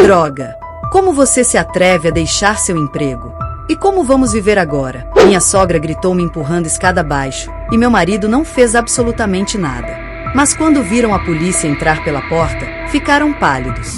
Droga! Como você se atreve a deixar seu emprego? E como vamos viver agora? Minha sogra gritou me empurrando escada abaixo, e meu marido não fez absolutamente nada. Mas quando viram a polícia entrar pela porta, ficaram pálidos.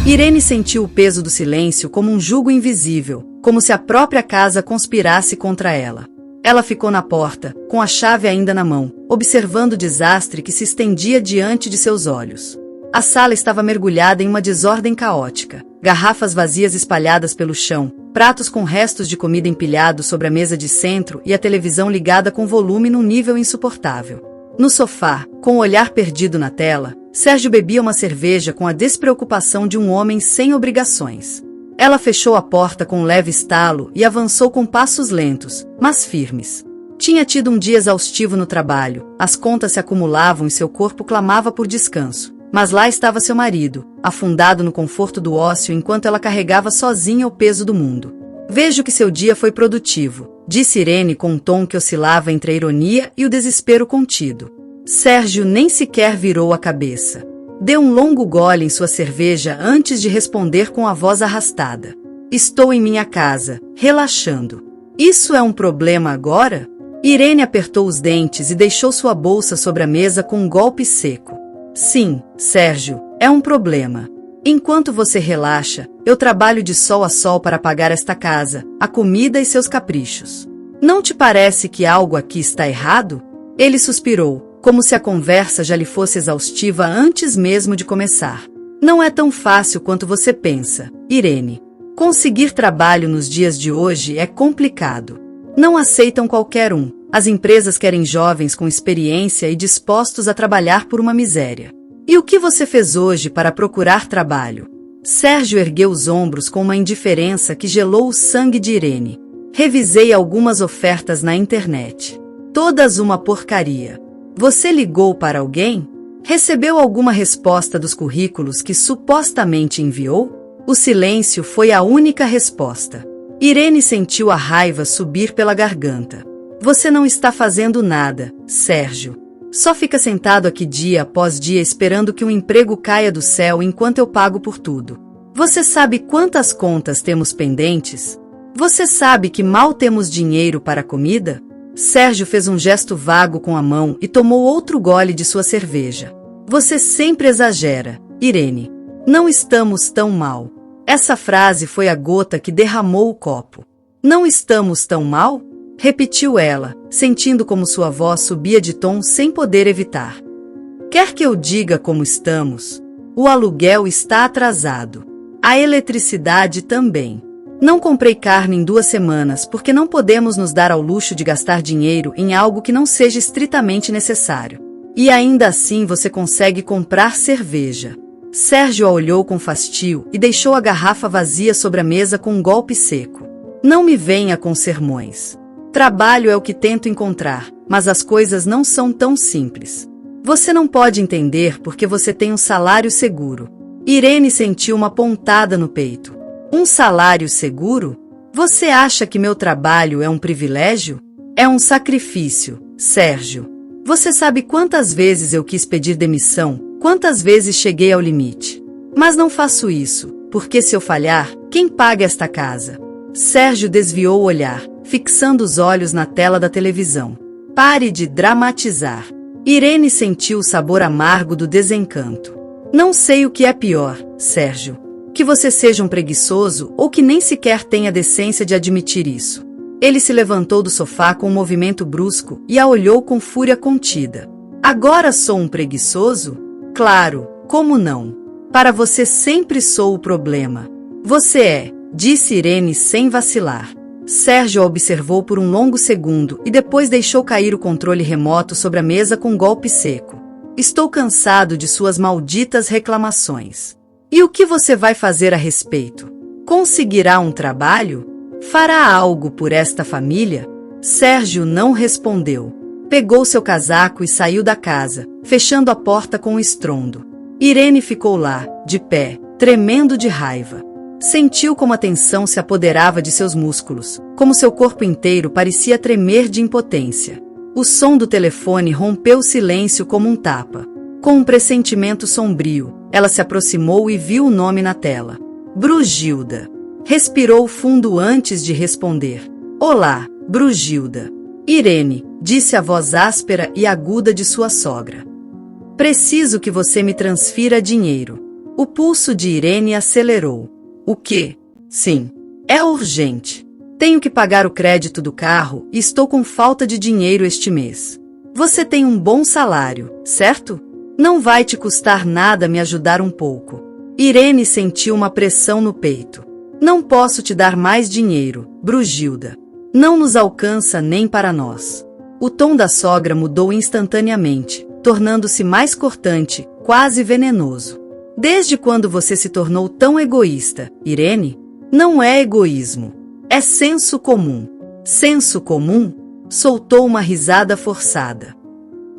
Irene sentiu o peso do silêncio como um jugo invisível, como se a própria casa conspirasse contra ela. Ela ficou na porta, com a chave ainda na mão, observando o desastre que se estendia diante de seus olhos. A sala estava mergulhada em uma desordem caótica. Garrafas vazias espalhadas pelo chão, pratos com restos de comida empilhados sobre a mesa de centro e a televisão ligada com volume num nível insuportável. No sofá, com o olhar perdido na tela, Sérgio bebia uma cerveja com a despreocupação de um homem sem obrigações. Ela fechou a porta com um leve estalo e avançou com passos lentos, mas firmes. Tinha tido um dia exaustivo no trabalho, as contas se acumulavam e seu corpo clamava por descanso. Mas lá estava seu marido, afundado no conforto do ócio enquanto ela carregava sozinha o peso do mundo. Vejo que seu dia foi produtivo, disse Irene com um tom que oscilava entre a ironia e o desespero contido. Sérgio nem sequer virou a cabeça. Deu um longo gole em sua cerveja antes de responder com a voz arrastada. Estou em minha casa, relaxando. Isso é um problema agora? Irene apertou os dentes e deixou sua bolsa sobre a mesa com um golpe seco. Sim, Sérgio, é um problema. Enquanto você relaxa, eu trabalho de sol a sol para pagar esta casa, a comida e seus caprichos. Não te parece que algo aqui está errado? Ele suspirou, como se a conversa já lhe fosse exaustiva antes mesmo de começar. Não é tão fácil quanto você pensa, Irene. Conseguir trabalho nos dias de hoje é complicado. Não aceitam qualquer um. As empresas querem jovens com experiência e dispostos a trabalhar por uma miséria. E o que você fez hoje para procurar trabalho? Sérgio ergueu os ombros com uma indiferença que gelou o sangue de Irene. Revisei algumas ofertas na internet. Todas uma porcaria. Você ligou para alguém? Recebeu alguma resposta dos currículos que supostamente enviou? O silêncio foi a única resposta. Irene sentiu a raiva subir pela garganta. Você não está fazendo nada, Sérgio. Só fica sentado aqui dia após dia esperando que um emprego caia do céu enquanto eu pago por tudo. Você sabe quantas contas temos pendentes? Você sabe que mal temos dinheiro para a comida? Sérgio fez um gesto vago com a mão e tomou outro gole de sua cerveja. Você sempre exagera, Irene. Não estamos tão mal. Essa frase foi a gota que derramou o copo. Não estamos tão mal? Repetiu ela, sentindo como sua voz subia de tom sem poder evitar. Quer que eu diga como estamos? O aluguel está atrasado. A eletricidade também. Não comprei carne em 2 semanas porque não podemos nos dar ao luxo de gastar dinheiro em algo que não seja estritamente necessário. E ainda assim você consegue comprar cerveja. Sérgio a olhou com fastio e deixou a garrafa vazia sobre a mesa com um golpe seco. Não me venha com sermões. Trabalho é o que tento encontrar, mas as coisas não são tão simples. Você não pode entender porque você tem um salário seguro. Irene sentiu uma pontada no peito. Um salário seguro? Você acha que meu trabalho é um privilégio? É um sacrifício, Sérgio. Você sabe quantas vezes eu quis pedir demissão, quantas vezes cheguei ao limite. Mas não faço isso, porque se eu falhar, quem paga esta casa? Sérgio desviou o olhar, fixando os olhos na tela da televisão. Pare de dramatizar. Irene sentiu o sabor amargo do desencanto. Não sei o que é pior, Sérgio. Que você seja um preguiçoso ou que nem sequer tenha a decência de admitir isso. Ele se levantou do sofá com um movimento brusco e a olhou com fúria contida. Agora sou um preguiçoso? Claro, como não? Para você sempre sou o problema. Você é, disse Irene sem vacilar. Sérgio a observou por um longo segundo e depois deixou cair o controle remoto sobre a mesa com um golpe seco. Estou cansado de suas malditas reclamações. E o que você vai fazer a respeito? Conseguirá um trabalho? Fará algo por esta família? Sérgio não respondeu. Pegou seu casaco e saiu da casa, fechando a porta com um estrondo. Irene ficou lá, de pé, tremendo de raiva. Sentiu como a tensão se apoderava de seus músculos, como seu corpo inteiro parecia tremer de impotência. O som do telefone rompeu o silêncio como um tapa. Com um pressentimento sombrio, ela se aproximou e viu o nome na tela. Brugilda. Respirou fundo antes de responder. Olá, Brugilda. Irene, disse a voz áspera e aguda de sua sogra. Preciso que você me transfira dinheiro. O pulso de Irene acelerou. O quê? Sim. É urgente. Tenho que pagar o crédito do carro e estou com falta de dinheiro este mês. Você tem um bom salário, certo? Não vai te custar nada me ajudar um pouco. Irene sentiu uma pressão no peito. Não posso te dar mais dinheiro, Brugilda. Não nos alcança nem para nós. O tom da sogra mudou instantaneamente, tornando-se mais cortante, quase venenoso. Desde quando você se tornou tão egoísta, Irene? Não é egoísmo. É senso comum. Senso comum? Soltou uma risada forçada.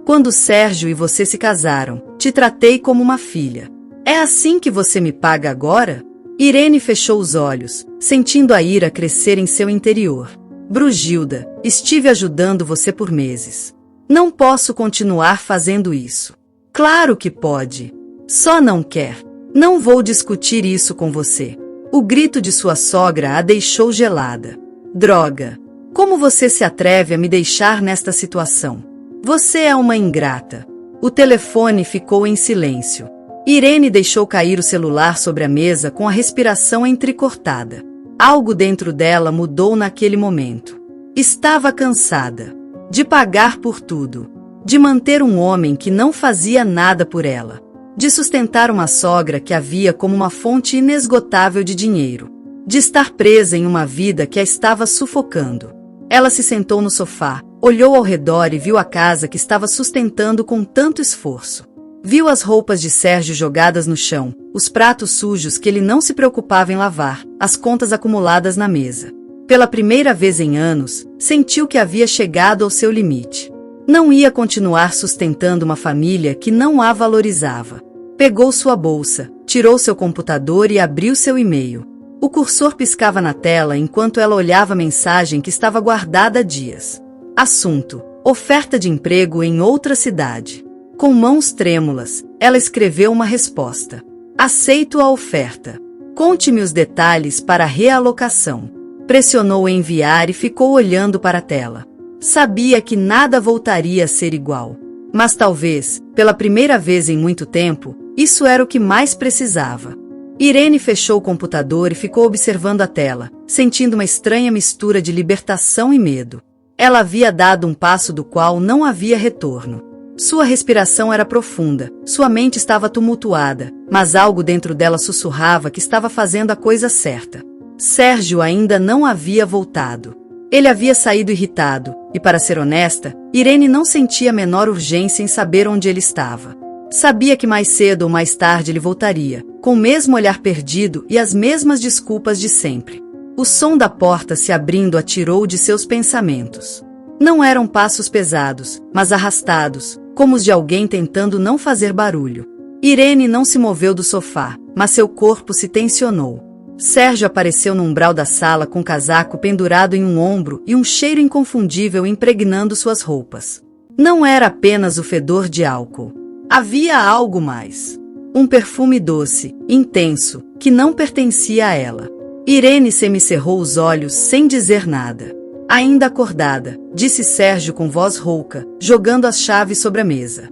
Quando Sérgio e você se casaram, te tratei como uma filha. É assim que você me paga agora? Irene fechou os olhos, sentindo a ira crescer em seu interior. Brugilda, estive ajudando você por meses. Não posso continuar fazendo isso. Claro que pode. Só não quer. Não vou discutir isso com você. O grito de sua sogra a deixou gelada. Droga! Como você se atreve a me deixar nesta situação? Você é uma ingrata. O telefone ficou em silêncio. Irene deixou cair o celular sobre a mesa com a respiração entrecortada. Algo dentro dela mudou naquele momento. Estava cansada de pagar por tudo, de manter um homem que não fazia nada por ela, de sustentar uma sogra que a via como uma fonte inesgotável de dinheiro, de estar presa em uma vida que a estava sufocando. Ela se sentou no sofá, olhou ao redor e viu a casa que estava sustentando com tanto esforço. Viu as roupas de Sérgio jogadas no chão, os pratos sujos que ele não se preocupava em lavar, as contas acumuladas na mesa. Pela primeira vez em anos, sentiu que havia chegado ao seu limite. Não ia continuar sustentando uma família que não a valorizava. Pegou sua bolsa, tirou seu computador e abriu seu e-mail. O cursor piscava na tela enquanto ela olhava a mensagem que estava guardada há dias. Assunto: oferta de emprego em outra cidade. Com mãos trêmulas, ela escreveu uma resposta. Aceito a oferta. Conte-me os detalhes para a realocação. Pressionou enviar e ficou olhando para a tela. Sabia que nada voltaria a ser igual. Mas talvez, pela primeira vez em muito tempo, isso era o que mais precisava. Irene fechou o computador e ficou observando a tela, sentindo uma estranha mistura de libertação e medo. Ela havia dado um passo do qual não havia retorno. Sua respiração era profunda, sua mente estava tumultuada, mas algo dentro dela sussurrava que estava fazendo a coisa certa. Sérgio ainda não havia voltado. Ele havia saído irritado, e para ser honesta, Irene não sentia a menor urgência em saber onde ele estava. Sabia que mais cedo ou mais tarde ele voltaria, com o mesmo olhar perdido e as mesmas desculpas de sempre. O som da porta se abrindo a tirou de seus pensamentos. Não eram passos pesados, mas arrastados, como os de alguém tentando não fazer barulho. Irene não se moveu do sofá, mas seu corpo se tensionou. Sérgio apareceu no umbral da sala com o casaco pendurado em um ombro e um cheiro inconfundível impregnando suas roupas. Não era apenas o fedor de álcool. Havia algo mais. Um perfume doce, intenso, que não pertencia a ela. Irene semicerrou os olhos sem dizer nada. Ainda acordada, disse Sérgio com voz rouca, jogando as chaves sobre a mesa.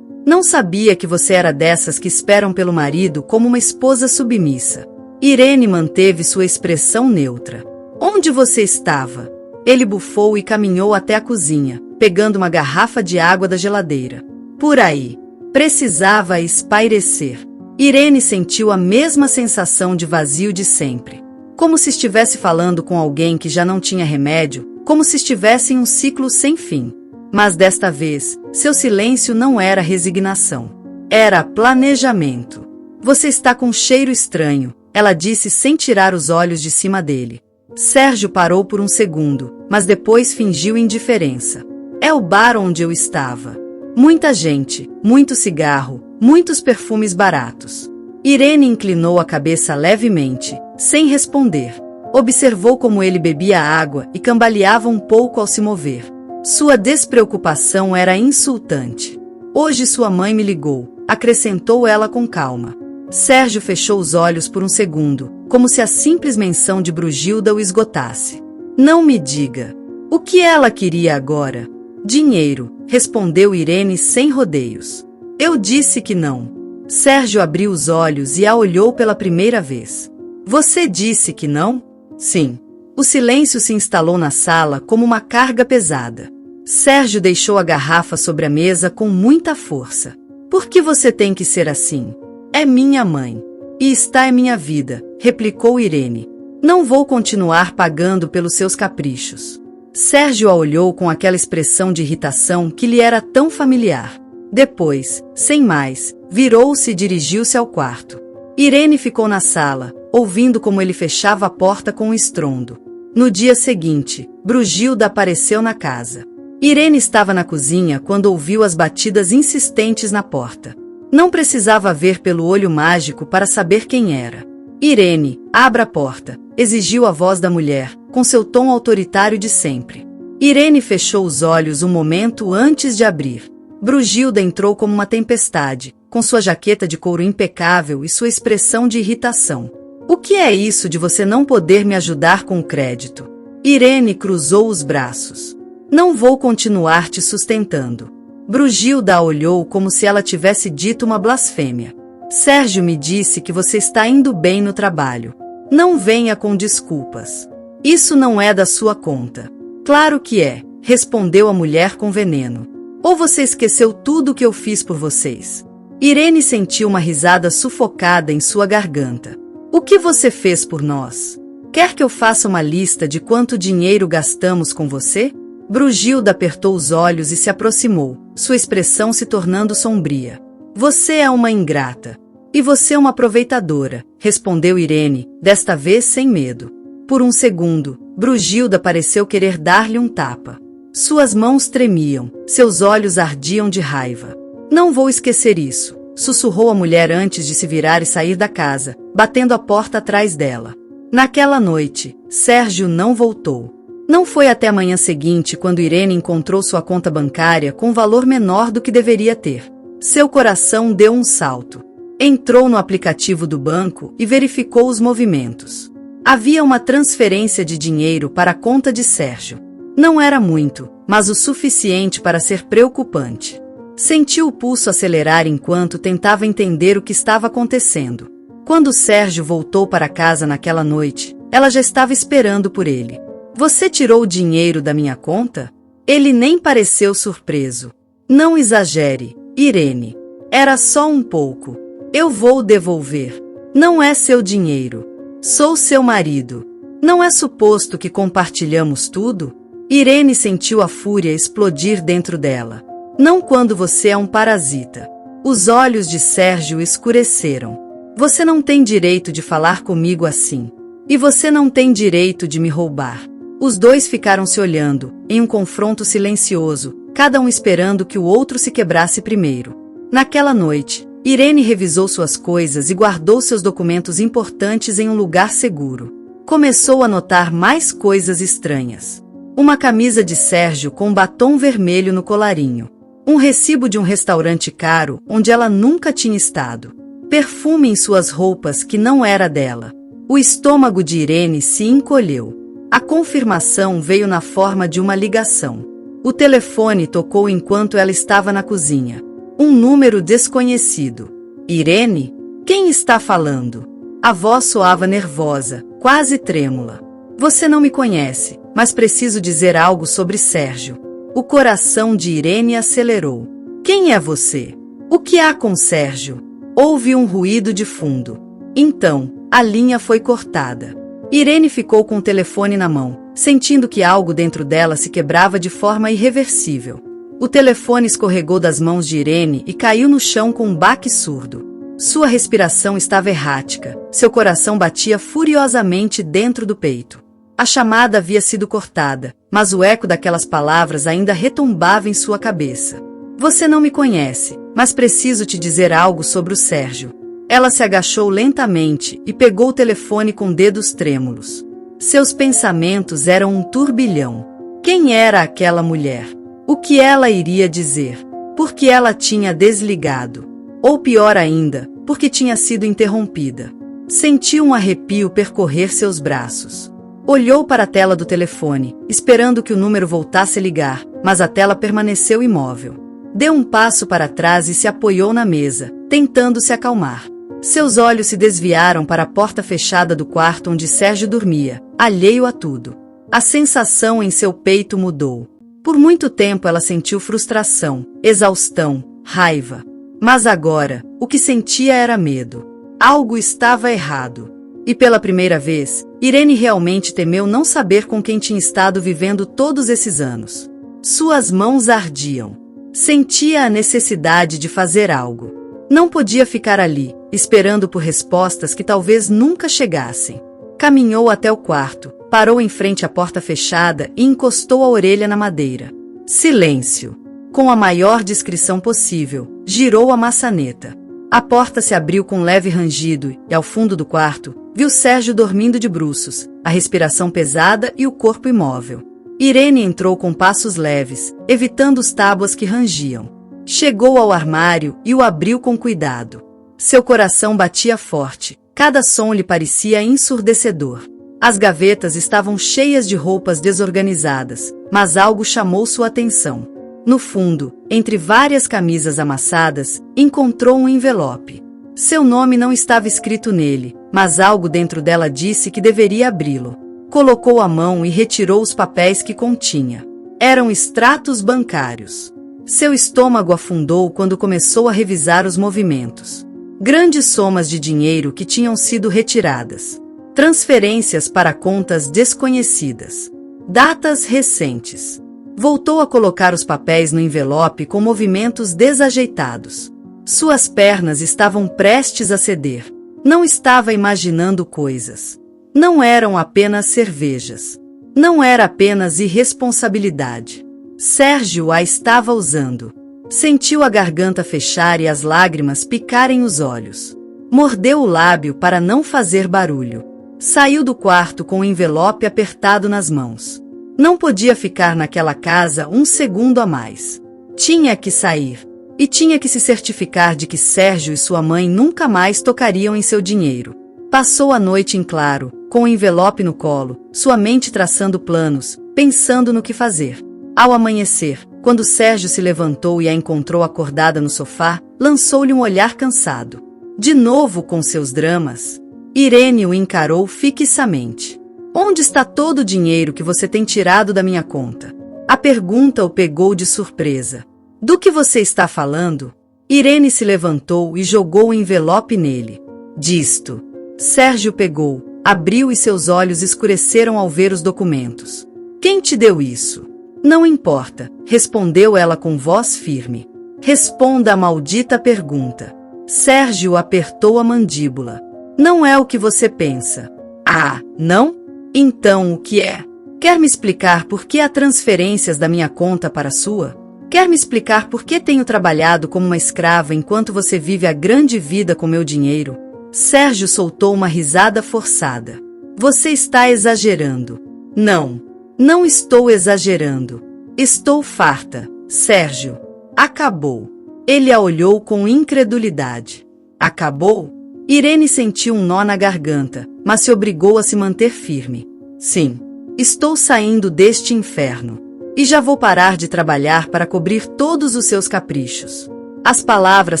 Não sabia que você era dessas que esperam pelo marido como uma esposa submissa. Irene manteve sua expressão neutra. Onde você estava? Ele bufou e caminhou até a cozinha, pegando uma garrafa de água da geladeira. Por aí. Precisava espairecer. Irene sentiu a mesma sensação de vazio de sempre. Como se estivesse falando com alguém que já não tinha remédio, como se estivesse em um ciclo sem fim. Mas desta vez, seu silêncio não era resignação. Era planejamento. Você está com um cheiro estranho, ela disse sem tirar os olhos de cima dele. Sérgio parou por um segundo, mas depois fingiu indiferença. É o bar onde eu estava. Muita gente, muito cigarro, muitos perfumes baratos. Irene inclinou a cabeça levemente, sem responder. Observou como ele bebia água e cambaleava um pouco ao se mover. Sua despreocupação era insultante. Hoje sua mãe me ligou, acrescentou ela com calma. Sérgio fechou os olhos por um segundo, como se a simples menção de Brugilda o esgotasse. Não me diga. O que ela queria agora? Dinheiro, respondeu Irene sem rodeios. Eu disse que não. Sérgio abriu os olhos e a olhou pela primeira vez. Você disse que não? Sim. O silêncio se instalou na sala como uma carga pesada. Sérgio deixou a garrafa sobre a mesa com muita força. Por que você tem que ser assim? É minha mãe. E está em minha vida, replicou Irene. Não vou continuar pagando pelos seus caprichos. Sérgio a olhou com aquela expressão de irritação que lhe era tão familiar. Depois, sem mais, virou-se e dirigiu-se ao quarto. Irene ficou na sala, ouvindo como ele fechava a porta com um estrondo. No dia seguinte, Brugilda apareceu na casa. Irene estava na cozinha quando ouviu as batidas insistentes na porta. Não precisava ver pelo olho mágico para saber quem era. Irene, abra a porta, exigiu a voz da mulher, com seu tom autoritário de sempre. Irene fechou os olhos um momento antes de abrir. Brugilda entrou como uma tempestade, com sua jaqueta de couro impecável e sua expressão de irritação. O que é isso de você não poder me ajudar com o crédito? Irene cruzou os braços. Não vou continuar te sustentando. Brugilda a olhou como se ela tivesse dito uma blasfêmia. Sérgio me disse que você está indo bem no trabalho. Não venha com desculpas. Isso não é da sua conta. Claro que é, respondeu a mulher com veneno. Ou você esqueceu tudo o que eu fiz por vocês? Irene sentiu uma risada sufocada em sua garganta. O que você fez por nós? Quer que eu faça uma lista de quanto dinheiro gastamos com você? Brugilda apertou os olhos e se aproximou, sua expressão se tornando sombria. Você é uma ingrata. E você é uma aproveitadora, respondeu Irene, desta vez sem medo. Por um segundo, Brugilda pareceu querer dar-lhe um tapa. Suas mãos tremiam, seus olhos ardiam de raiva. Não vou esquecer isso, sussurrou a mulher antes de se virar e sair da casa, batendo a porta atrás dela. Naquela noite, Sérgio não voltou. Não foi até a manhã seguinte quando Irene encontrou sua conta bancária com um valor menor do que deveria ter. Seu coração deu um salto. Entrou no aplicativo do banco e verificou os movimentos. Havia uma transferência de dinheiro para a conta de Sérgio. Não era muito, mas o suficiente para ser preocupante. Sentiu o pulso acelerar enquanto tentava entender o que estava acontecendo. Quando Sérgio voltou para casa naquela noite, ela já estava esperando por ele. Você tirou o dinheiro da minha conta? Ele nem pareceu surpreso. Não exagere, Irene. Era só um pouco. Eu vou devolver. Não é seu dinheiro. Sou seu marido. Não é suposto que compartilhamos tudo? Irene sentiu a fúria explodir dentro dela. Não quando você é um parasita. Os olhos de Sérgio escureceram. Você não tem direito de falar comigo assim. E você não tem direito de me roubar. Os dois ficaram se olhando, em um confronto silencioso, cada um esperando que o outro se quebrasse primeiro. Naquela noite, Irene revisou suas coisas e guardou seus documentos importantes em um lugar seguro. Começou a notar mais coisas estranhas. Uma camisa de Sérgio com um batom vermelho no colarinho. Um recibo de um restaurante caro onde ela nunca tinha estado. Perfume em suas roupas que não era dela. O estômago de Irene se encolheu. A confirmação veio na forma de uma ligação. O telefone tocou enquanto ela estava na cozinha. Um número desconhecido. Irene? Quem está falando? A voz soava nervosa, quase trêmula. Você não me conhece, mas preciso dizer algo sobre Sérgio. O coração de Irene acelerou. Quem é você? O que há com Sérgio? Houve um ruído de fundo. Então, a linha foi cortada. Irene ficou com o telefone na mão, sentindo que algo dentro dela se quebrava de forma irreversível. O telefone escorregou das mãos de Irene e caiu no chão com um baque surdo. Sua respiração estava errática, seu coração batia furiosamente dentro do peito. A chamada havia sido cortada, mas o eco daquelas palavras ainda retumbava em sua cabeça. Você não me conhece, mas preciso te dizer algo sobre o Sérgio. Ela se agachou lentamente e pegou o telefone com dedos trêmulos. Seus pensamentos eram um turbilhão. Quem era aquela mulher? O que ela iria dizer? Por que ela tinha desligado? Ou pior ainda, porque tinha sido interrompida. Sentiu um arrepio percorrer seus braços. Olhou para a tela do telefone, esperando que o número voltasse a ligar, mas a tela permaneceu imóvel. Deu um passo para trás e se apoiou na mesa, tentando se acalmar. Seus olhos se desviaram para a porta fechada do quarto onde Sérgio dormia, alheio a tudo. A sensação em seu peito mudou. Por muito tempo ela sentiu frustração, exaustão, raiva. Mas agora, o que sentia era medo. Algo estava errado. E pela primeira vez, Irene realmente temeu não saber com quem tinha estado vivendo todos esses anos. Suas mãos ardiam. Sentia a necessidade de fazer algo. Não podia ficar ali, esperando por respostas que talvez nunca chegassem. Caminhou até o quarto, parou em frente à porta fechada e encostou a orelha na madeira. Silêncio. Com a maior discrição possível, girou a maçaneta. A porta se abriu com um leve rangido e, ao fundo do quarto, viu Sérgio dormindo de bruços, a respiração pesada e o corpo imóvel. Irene entrou com passos leves, evitando os tábuas que rangiam. Chegou ao armário e o abriu com cuidado. Seu coração batia forte, cada som lhe parecia ensurdecedor. As gavetas estavam cheias de roupas desorganizadas, mas algo chamou sua atenção. No fundo, entre várias camisas amassadas, encontrou um envelope. Seu nome não estava escrito nele, mas algo dentro dela disse que deveria abri-lo. Colocou a mão e retirou os papéis que continha. Eram extratos bancários. Seu estômago afundou quando começou a revisar os movimentos. Grandes somas de dinheiro que tinham sido retiradas. Transferências para contas desconhecidas. Datas recentes. Voltou a colocar os papéis no envelope com movimentos desajeitados. Suas pernas estavam prestes a ceder. Não estava imaginando coisas. Não eram apenas cervejas. Não era apenas irresponsabilidade. Sérgio a estava usando. Sentiu a garganta fechar e as lágrimas picarem os olhos. Mordeu o lábio para não fazer barulho. Saiu do quarto com o envelope apertado nas mãos. Não podia ficar naquela casa um segundo a mais. Tinha que sair. E tinha que se certificar de que Sérgio e sua mãe nunca mais tocariam em seu dinheiro. Passou a noite em claro, com o envelope no colo, sua mente traçando planos, pensando no que fazer. Ao amanhecer, quando Sérgio se levantou e a encontrou acordada no sofá, lançou-lhe um olhar cansado. De novo com seus dramas. Irene o encarou fixamente. Onde está todo o dinheiro que você tem tirado da minha conta? A pergunta o pegou de surpresa. Do que você está falando? Irene se levantou e jogou o envelope nele. Disto. Sérgio pegou, abriu e seus olhos escureceram ao ver os documentos. Quem te deu isso? Não importa, respondeu ela com voz firme. Responda a maldita pergunta. Sérgio apertou a mandíbula. Não é o que você pensa. Ah, não? Então o que é? Quer me explicar por que há transferências da minha conta para a sua? Quer me explicar por que tenho trabalhado como uma escrava enquanto você vive a grande vida com meu dinheiro? Sérgio soltou uma risada forçada. Você está exagerando. Não. Não estou exagerando. Estou farta, Sérgio. Acabou. Ele a olhou com incredulidade. Acabou? Irene sentiu um nó na garganta, mas se obrigou a se manter firme. Sim. Estou saindo deste inferno. E já vou parar de trabalhar para cobrir todos os seus caprichos. As palavras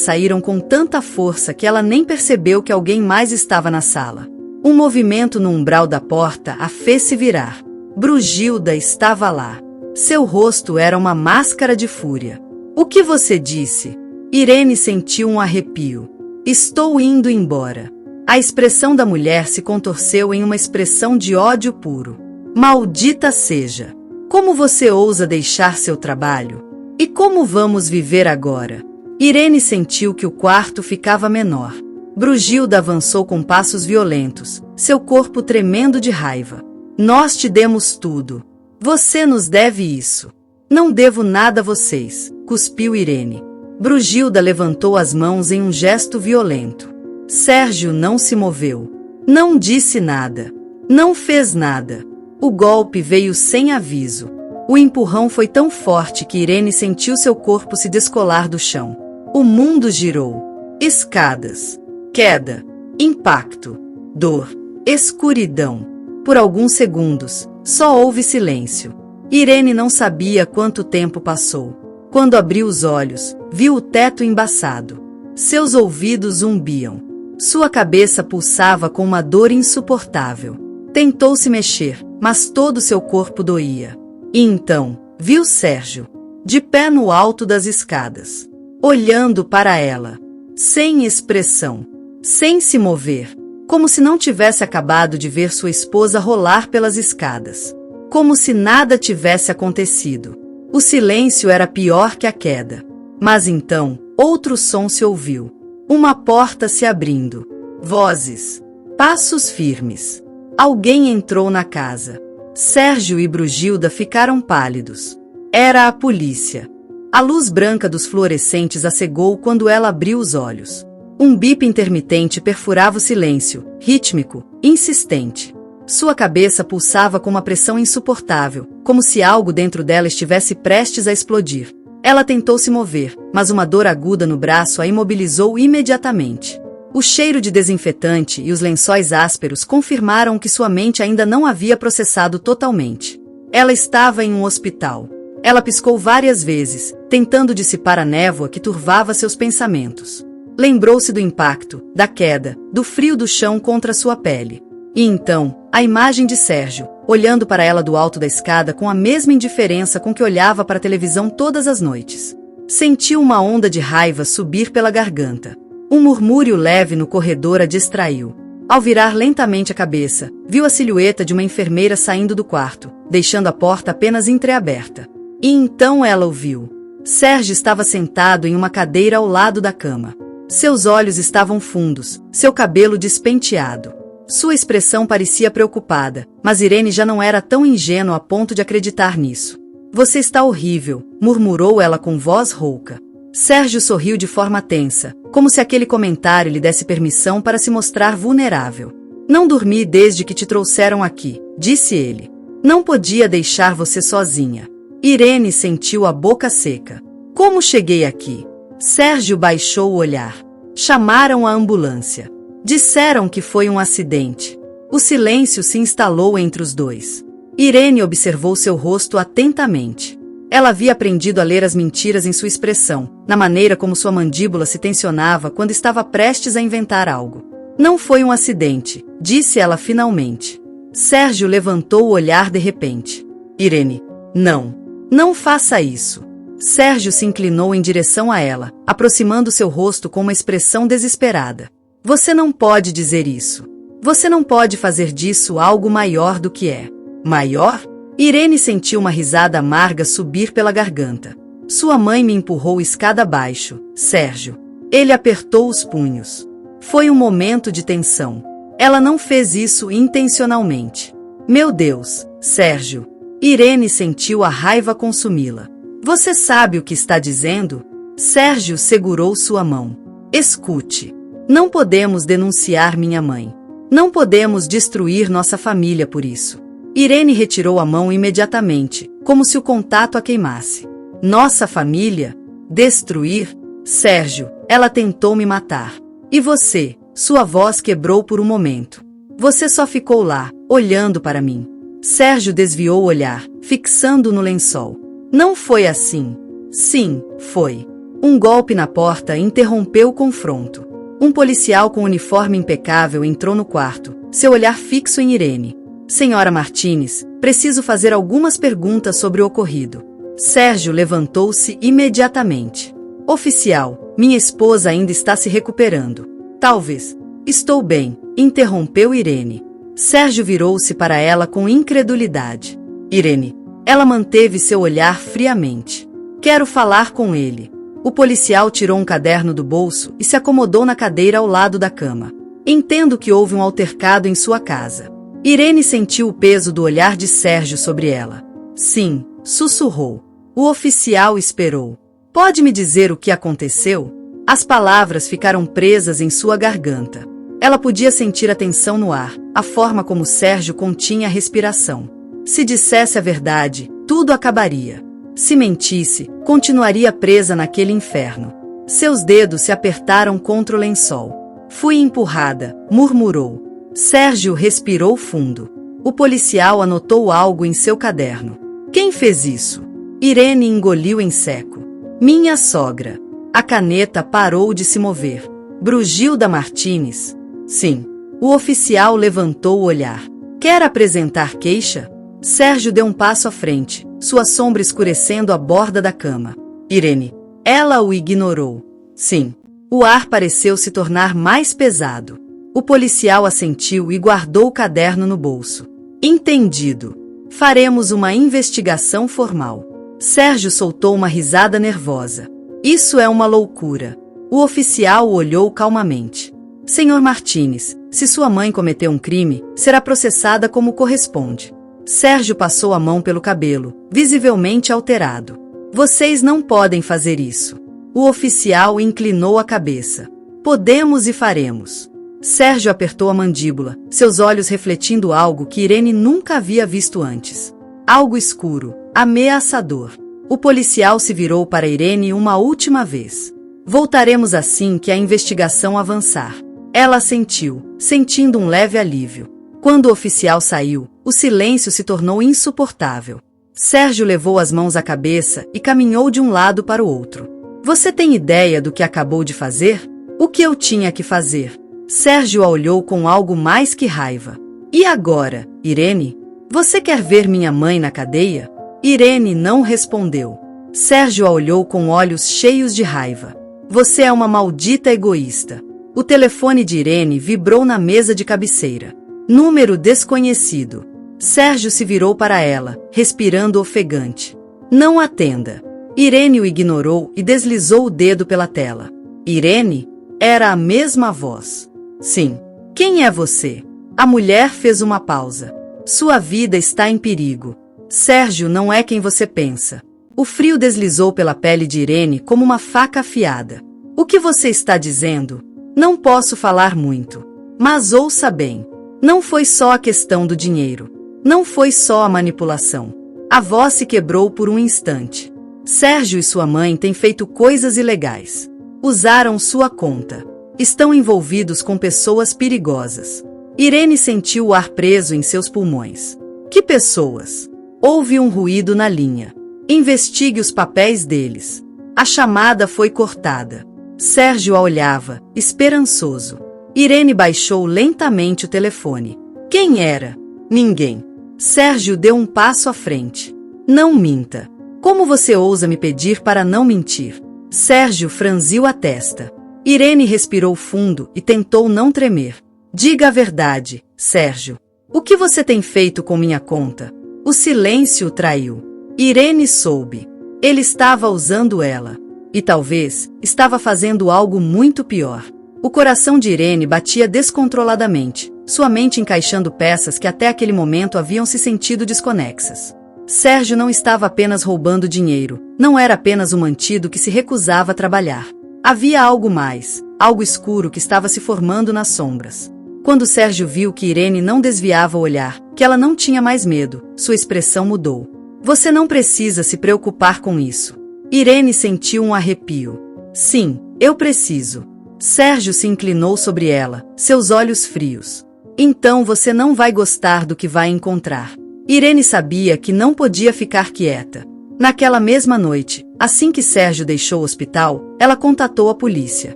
saíram com tanta força que ela nem percebeu que alguém mais estava na sala. Um movimento no umbral da porta a fez se virar. Brugilda estava lá. Seu rosto era uma máscara de fúria. O que você disse? Irene sentiu um arrepio. Estou indo embora. A expressão da mulher se contorceu em uma expressão de ódio puro. Maldita seja! Como você ousa deixar seu trabalho? E como vamos viver agora? Irene sentiu que o quarto ficava menor. Brugilda avançou com passos violentos, seu corpo tremendo de raiva. Nós te demos tudo. Você nos deve isso. Não devo nada a vocês, cuspiu Irene. Brugilda levantou as mãos em um gesto violento. Sérgio não se moveu. Não disse nada. Não fez nada. O golpe veio sem aviso. O empurrão foi tão forte que Irene sentiu seu corpo se descolar do chão. O mundo girou. Escadas. Queda. Impacto. dor, escuridão. Por alguns segundos, só houve silêncio. Irene não sabia quanto tempo passou. Quando abriu os olhos, viu o teto embaçado. Seus ouvidos zumbiam. Sua cabeça pulsava com uma dor insuportável. Tentou se mexer, mas todo seu corpo doía. E então, viu Sérgio, de pé no alto das escadas, olhando para ela, sem expressão, sem se mover, como se não tivesse acabado de ver sua esposa rolar pelas escadas, como se nada tivesse acontecido. O silêncio era pior que a queda. Mas então, outro som se ouviu. Uma porta se abrindo. Vozes. Passos firmes. Alguém entrou na casa. Sérgio e Brugilda ficaram pálidos. Era a polícia. A luz branca dos fluorescentes a cegou quando ela abriu os olhos. Um bip intermitente perfurava o silêncio, rítmico, insistente. Sua cabeça pulsava com uma pressão insuportável, como se algo dentro dela estivesse prestes a explodir. Ela tentou se mover, mas uma dor aguda no braço a imobilizou imediatamente. O cheiro de desinfetante e os lençóis ásperos confirmaram que sua mente ainda não havia processado totalmente. Ela estava em um hospital. Ela piscou várias vezes, tentando dissipar a névoa que turvava seus pensamentos. Lembrou-se do impacto, da queda, do frio do chão contra sua pele. E então, a imagem de Sérgio, olhando para ela do alto da escada com a mesma indiferença com que olhava para a televisão todas as noites. Sentiu uma onda de raiva subir pela garganta. Um murmúrio leve no corredor a distraiu. Ao virar lentamente a cabeça, viu a silhueta de uma enfermeira saindo do quarto, deixando a porta apenas entreaberta. E então ela o viu. Sérgio estava sentado em uma cadeira ao lado da cama. Seus olhos estavam fundos, seu cabelo despenteado. Sua expressão parecia preocupada, mas Irene já não era tão ingênua a ponto de acreditar nisso. Você está horrível, murmurou ela com voz rouca. Sérgio sorriu de forma tensa, como se aquele comentário lhe desse permissão para se mostrar vulnerável. Não dormi desde que te trouxeram aqui, disse ele. Não podia deixar você sozinha. Irene sentiu a boca seca. Como cheguei aqui? Sérgio baixou o olhar. Chamaram a ambulância. Disseram que foi um acidente. O silêncio se instalou entre os dois. Irene observou seu rosto atentamente. Ela havia aprendido a ler as mentiras em sua expressão, na maneira como sua mandíbula se tensionava quando estava prestes a inventar algo. Não foi um acidente, disse ela finalmente. Sérgio levantou o olhar de repente. Irene, não. Não faça isso. Sérgio se inclinou em direção a ela, aproximando seu rosto com uma expressão desesperada. Você não pode dizer isso. Você não pode fazer disso algo maior do que é. Maior? Irene sentiu uma risada amarga subir pela garganta. Sua mãe me empurrou escada abaixo, Sérgio. Ele apertou os punhos. Foi um momento de tensão. Ela não fez isso intencionalmente. Meu Deus, Sérgio. Irene sentiu a raiva consumi-la. Você sabe o que está dizendo? Sérgio segurou sua mão. Escute. Não podemos denunciar minha mãe. Não podemos destruir nossa família por isso. Irene retirou a mão imediatamente, como se o contato a queimasse. Nossa família? Destruir? Sérgio, ela tentou me matar. E você? Sua voz quebrou por um momento. Você só ficou lá, olhando para mim. Sérgio desviou o olhar, fixando no lençol. Não foi assim. Sim, foi. Um golpe na porta interrompeu o confronto. Um policial com uniforme impecável entrou no quarto, seu olhar fixo em Irene. Senhora Martínez, preciso fazer algumas perguntas sobre o ocorrido. Sérgio levantou-se imediatamente. Oficial, minha esposa ainda está se recuperando. Talvez. Estou bem, interrompeu Irene. Sérgio virou-se para ela com incredulidade. Irene. Ela manteve seu olhar friamente. Quero falar com ele. O policial tirou um caderno do bolso e se acomodou na cadeira ao lado da cama. Entendo que houve um altercado em sua casa. Irene sentiu o peso do olhar de Sérgio sobre ela. Sim, sussurrou. O oficial esperou. Pode me dizer o que aconteceu? As palavras ficaram presas em sua garganta. Ela podia sentir a tensão no ar, a forma como Sérgio continha a respiração. Se dissesse a verdade, tudo acabaria. Se mentisse, continuaria presa naquele inferno. Seus dedos se apertaram contra o lençol. Fui empurrada, murmurou. Sérgio respirou fundo. O policial anotou algo em seu caderno. Quem fez isso? Irene engoliu em seco. Minha sogra. A caneta parou de se mover. Brugilda Martins? Sim. O oficial levantou o olhar. Quer apresentar queixa? Sérgio deu um passo à frente, sua sombra escurecendo a borda da cama. Irene. Ela o ignorou. Sim. O ar pareceu se tornar mais pesado. O policial assentiu e guardou o caderno no bolso. Entendido. Faremos uma investigação formal. Sérgio soltou uma risada nervosa. Isso é uma loucura. O oficial o olhou calmamente. Senhor Martins, se sua mãe cometeu um crime, será processada como corresponde. Sérgio passou a mão pelo cabelo, visivelmente alterado. Vocês não podem fazer isso. O oficial inclinou a cabeça. Podemos e faremos. Sérgio apertou a mandíbula, seus olhos refletindo algo que Irene nunca havia visto antes. Algo escuro, ameaçador. O policial se virou para Irene uma última vez. Voltaremos assim que a investigação avançar. Ela assentiu, sentindo um leve alívio. Quando o oficial saiu, o silêncio se tornou insuportável. Sérgio levou as mãos à cabeça e caminhou de um lado para o outro. Você tem ideia do que acabou de fazer? O que eu tinha que fazer? Sérgio a olhou com algo mais que raiva. E agora, Irene? Você quer ver minha mãe na cadeia? Irene não respondeu. Sérgio a olhou com olhos cheios de raiva. Você é uma maldita egoísta. O telefone de Irene vibrou na mesa de cabeceira. Número desconhecido. Sérgio se virou para ela, respirando ofegante. Não atenda. Irene o ignorou e deslizou o dedo pela tela. Irene? Era a mesma voz. Sim. Quem é você? A mulher fez uma pausa. Sua vida está em perigo. Sérgio não é quem você pensa. O frio deslizou pela pele de Irene como uma faca afiada. O que você está dizendo? Não posso falar muito. Mas ouça bem. Não foi só a questão do dinheiro. Não foi só a manipulação. A voz se quebrou por um instante. Sérgio e sua mãe têm feito coisas ilegais. Usaram sua conta. Estão envolvidos com pessoas perigosas. Irene sentiu o ar preso em seus pulmões. Que pessoas? Houve um ruído na linha. Investigue os papéis deles. A chamada foi cortada. Sérgio a olhava, esperançoso. Irene baixou lentamente o telefone. Quem era? Ninguém. Sérgio deu um passo à frente. Não minta. Como você ousa me pedir para não mentir? Sérgio franziu a testa. Irene respirou fundo e tentou não tremer. Diga a verdade, Sérgio. O que você tem feito com minha conta? O silêncio o traiu. Irene soube. Ele estava usando ela. E talvez, estava fazendo algo muito pior. O coração de Irene batia descontroladamente, sua mente encaixando peças que até aquele momento haviam se sentido desconexas. Sérgio não estava apenas roubando dinheiro, não era apenas um mantido que se recusava a trabalhar. Havia algo mais, algo escuro que estava se formando nas sombras. Quando Sérgio viu que Irene não desviava o olhar, que ela não tinha mais medo, sua expressão mudou. Você não precisa se preocupar com isso. Irene sentiu um arrepio. Sim, eu preciso. Sérgio se inclinou sobre ela, seus olhos frios. Então você não vai gostar do que vai encontrar. Irene sabia que não podia ficar quieta. Naquela mesma noite, assim que Sérgio deixou o hospital, ela contatou a polícia.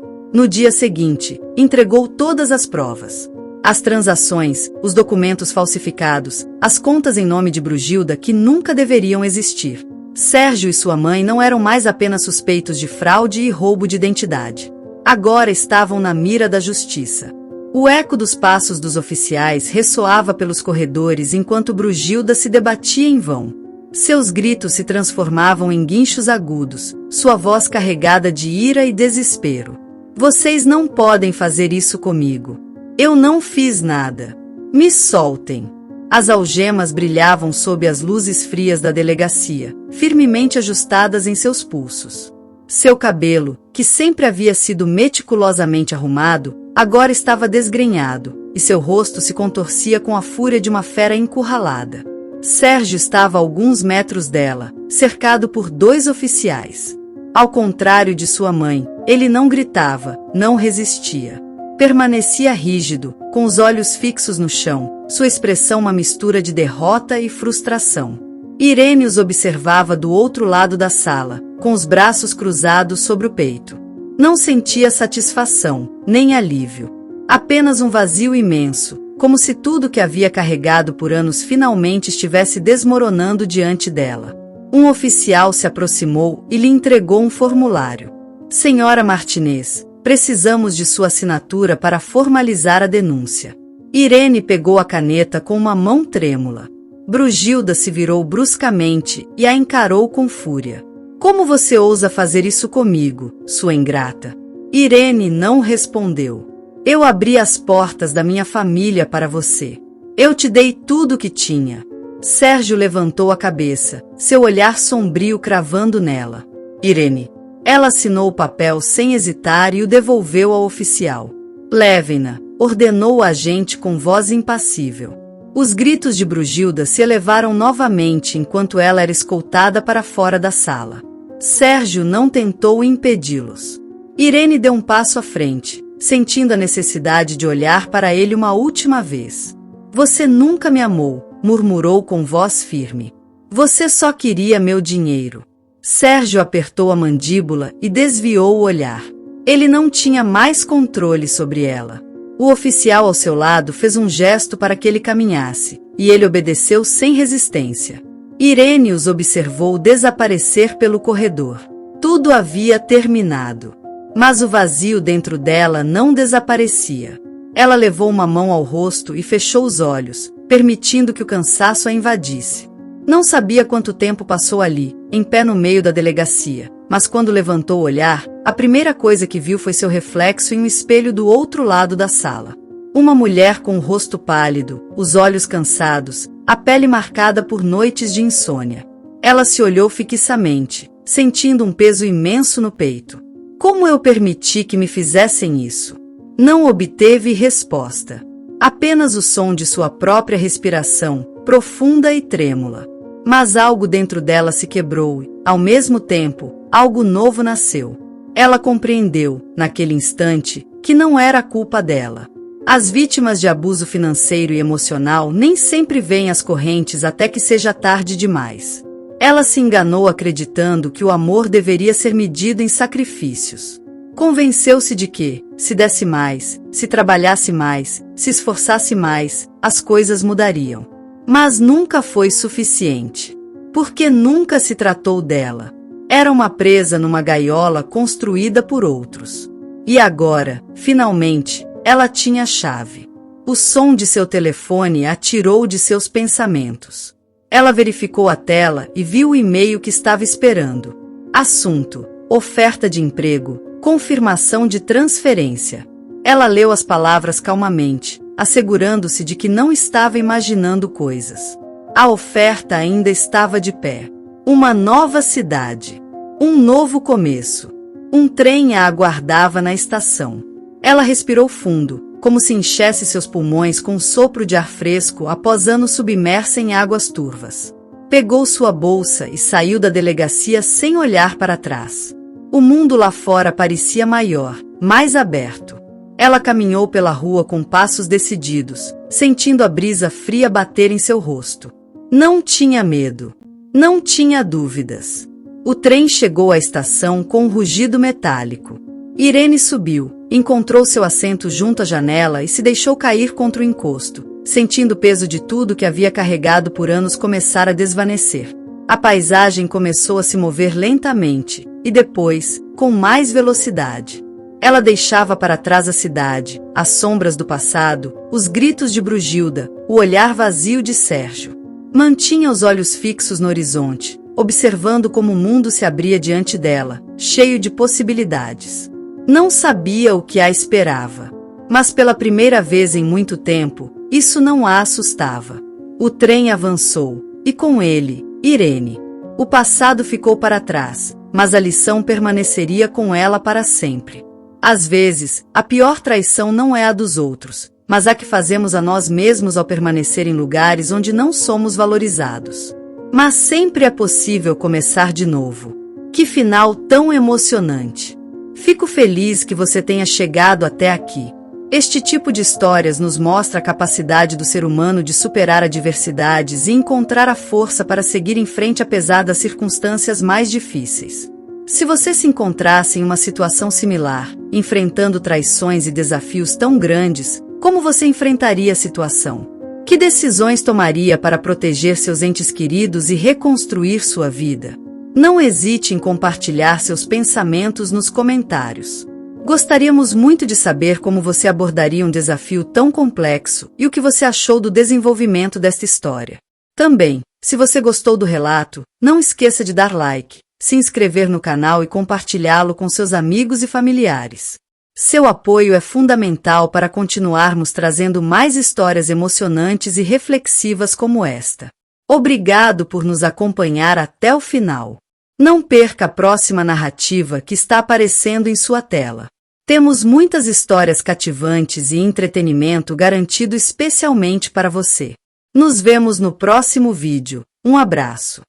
No dia seguinte, entregou todas as provas. As transações, os documentos falsificados, as contas em nome de Brugilda que nunca deveriam existir. Sérgio e sua mãe não eram mais apenas suspeitos de fraude e roubo de identidade. Agora estavam na mira da justiça. O eco dos passos dos oficiais ressoava pelos corredores enquanto Brugilda se debatia em vão. Seus gritos se transformavam em guinchos agudos, sua voz carregada de ira e desespero. Vocês não podem fazer isso comigo. Eu não fiz nada. Me soltem. As algemas brilhavam sob as luzes frias da delegacia, firmemente ajustadas em seus pulsos. Seu cabelo, que sempre havia sido meticulosamente arrumado, agora estava desgrenhado, e seu rosto se contorcia com a fúria de uma fera encurralada. Sérgio estava a alguns metros dela, cercado por 2 oficiais. Ao contrário de sua mãe, ele não gritava, não resistia. Permanecia rígido, com os olhos fixos no chão, sua expressão uma mistura de derrota e frustração. Irene os observava do outro lado da sala, com os braços cruzados sobre o peito. Não sentia satisfação, nem alívio. Apenas um vazio imenso, como se tudo que havia carregado por anos finalmente estivesse desmoronando diante dela. Um oficial se aproximou e lhe entregou um formulário. Senhora Martinez, precisamos de sua assinatura para formalizar a denúncia. Irene pegou a caneta com uma mão trêmula. Brugilda se virou bruscamente e a encarou com fúria. Como você ousa fazer isso comigo, sua ingrata? Irene não respondeu. Eu abri as portas da minha família para você. Eu te dei tudo o que tinha. Sérgio levantou a cabeça, seu olhar sombrio cravando nela. Irene. Ela assinou o papel sem hesitar e o devolveu ao oficial. Levem-na, ordenou o agente com voz impassível. Os gritos de Brugilda se elevaram novamente enquanto ela era escoltada para fora da sala. Sérgio não tentou impedi-los. Irene deu um passo à frente, sentindo a necessidade de olhar para ele uma última vez. Você nunca me amou, murmurou com voz firme. Você só queria meu dinheiro. Sérgio apertou a mandíbula e desviou o olhar. Ele não tinha mais controle sobre ela. O oficial ao seu lado fez um gesto para que ele caminhasse, e ele obedeceu sem resistência. Irene os observou desaparecer pelo corredor. Tudo havia terminado. Mas o vazio dentro dela não desaparecia. Ela levou uma mão ao rosto e fechou os olhos, permitindo que o cansaço a invadisse. Não sabia quanto tempo passou ali, em pé no meio da delegacia, mas quando levantou o olhar, a primeira coisa que viu foi seu reflexo em um espelho do outro lado da sala. Uma mulher com o rosto pálido, os olhos cansados, a pele marcada por noites de insônia. Ela se olhou fixamente, sentindo um peso imenso no peito. Como eu permiti que me fizessem isso? Não obteve resposta. Apenas o som de sua própria respiração, profunda e trêmula. Mas algo dentro dela se quebrou e, ao mesmo tempo, algo novo nasceu. Ela compreendeu, naquele instante, que não era a culpa dela. As vítimas de abuso financeiro e emocional nem sempre veem as correntes até que seja tarde demais. Ela se enganou acreditando que o amor deveria ser medido em sacrifícios. Convenceu-se de que, se desse mais, se trabalhasse mais, se esforçasse mais, as coisas mudariam. Mas nunca foi suficiente. Porque nunca se tratou dela. Era uma presa numa gaiola construída por outros. E agora, finalmente, ela tinha a chave. O som de seu telefone a tirou de seus pensamentos. Ela verificou a tela e viu o e-mail que estava esperando. Assunto: oferta de emprego, confirmação de transferência. Ela leu as palavras calmamente, assegurando-se de que não estava imaginando coisas. A oferta ainda estava de pé. Uma nova cidade. Um novo começo. Um trem a aguardava na estação. Ela respirou fundo, como se enchesse seus pulmões com um sopro de ar fresco após anos submersa em águas turvas. Pegou sua bolsa e saiu da delegacia sem olhar para trás. O mundo lá fora parecia maior, mais aberto. Ela caminhou pela rua com passos decididos, sentindo a brisa fria bater em seu rosto. Não tinha medo. Não tinha dúvidas. O trem chegou à estação com um rugido metálico. Irene subiu, encontrou seu assento junto à janela e se deixou cair contra o encosto, sentindo o peso de tudo que havia carregado por anos começar a desvanecer. A paisagem começou a se mover lentamente, e depois, com mais velocidade. Ela deixava para trás a cidade, as sombras do passado, os gritos de Brugilda, o olhar vazio de Sérgio. Mantinha os olhos fixos no horizonte, observando como o mundo se abria diante dela, cheio de possibilidades. Não sabia o que a esperava. Mas pela primeira vez em muito tempo, isso não a assustava. O trem avançou, e com ele, Irene. O passado ficou para trás, mas a lição permaneceria com ela para sempre. Às vezes, a pior traição não é a dos outros, mas a que fazemos a nós mesmos ao permanecer em lugares onde não somos valorizados. Mas sempre é possível começar de novo. Que final tão emocionante! Fico feliz que você tenha chegado até aqui. Este tipo de histórias nos mostra a capacidade do ser humano de superar adversidades e encontrar a força para seguir em frente apesar das circunstâncias mais difíceis. Se você se encontrasse em uma situação similar, enfrentando traições e desafios tão grandes, como você enfrentaria a situação? Que decisões tomaria para proteger seus entes queridos e reconstruir sua vida? Não hesite em compartilhar seus pensamentos nos comentários. Gostaríamos muito de saber como você abordaria um desafio tão complexo e o que você achou do desenvolvimento desta história. Também, se você gostou do relato, não esqueça de dar like, se inscrever no canal e compartilhá-lo com seus amigos e familiares. Seu apoio é fundamental para continuarmos trazendo mais histórias emocionantes e reflexivas como esta. Obrigado por nos acompanhar até o final. Não perca a próxima narrativa que está aparecendo em sua tela. Temos muitas histórias cativantes e entretenimento garantido especialmente para você. Nos vemos no próximo vídeo. Um abraço.